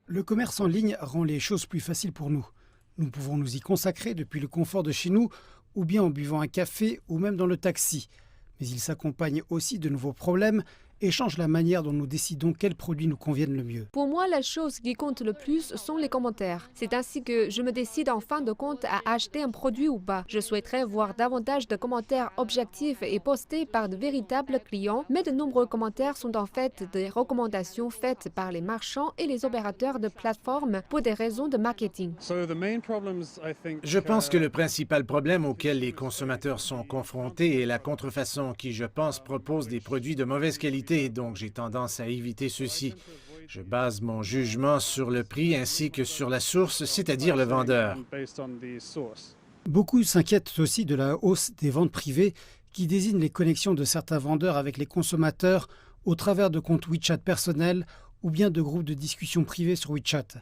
Le commerce en ligne rend les choses plus faciles pour nous. Nous pouvons nous y consacrer depuis le confort de chez nous, ou bien en buvant un café, ou même dans le taxi. Mais il s'accompagne aussi de nouveaux problèmes et change la manière dont nous décidons quels produits nous conviennent le mieux. Pour moi, la chose qui compte le plus sont les commentaires. C'est ainsi que je me décide en fin de compte à acheter un produit ou pas. Je souhaiterais voir davantage de commentaires objectifs et postés par de véritables clients, mais de nombreux commentaires sont en fait des recommandations faites par les marchands et les opérateurs de plateformes pour des raisons de marketing. Je pense que le principal problème auquel les consommateurs sont confrontés est la contrefaçon qui, je pense, propose des produits de mauvaise qualité, donc j'ai tendance à éviter ceux-ci. Je base mon jugement sur le prix ainsi que sur la source, c'est-à-dire le vendeur. Beaucoup s'inquiètent aussi de la hausse des ventes privées qui désignent les connexions de certains vendeurs avec les consommateurs au travers de comptes WeChat personnels ou bien de groupes de discussion privés sur WeChat.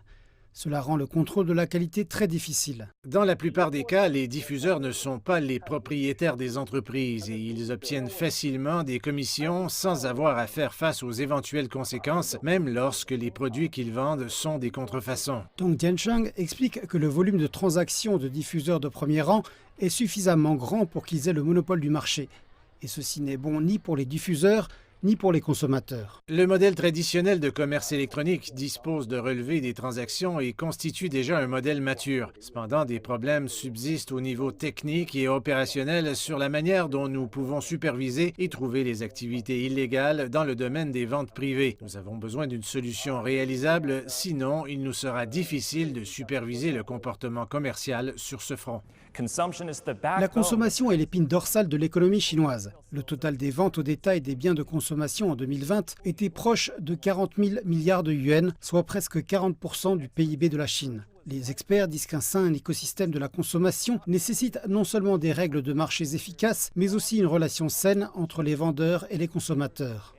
Cela rend le contrôle de la qualité très difficile. Dans la plupart des cas, les diffuseurs ne sont pas les propriétaires des entreprises et ils obtiennent facilement des commissions sans avoir à faire face aux éventuelles conséquences, même lorsque les produits qu'ils vendent sont des contrefaçons. Dong Jiansheng explique que le volume de transactions de diffuseurs de premier rang est suffisamment grand pour qu'ils aient le monopole du marché. Et ceci n'est bon ni pour les diffuseurs, ni pour les consommateurs. Le modèle traditionnel de commerce électronique dispose de relevés des transactions et constitue déjà un modèle mature. Cependant, des problèmes subsistent au niveau technique et opérationnel sur la manière dont nous pouvons superviser et trouver les activités illégales dans le domaine des ventes privées. Nous avons besoin d'une solution réalisable, sinon il nous sera difficile de superviser le comportement commercial sur ce front. La consommation est l'épine dorsale de l'économie chinoise. Le total des ventes au détail des biens de consommation en 2020 était proche de 40 000 milliards de yuans, soit presque 40% du PIB de la Chine. Les experts disent qu'un sain écosystème de la consommation nécessite non seulement des règles de marché efficaces, mais aussi une relation saine entre les vendeurs et les consommateurs.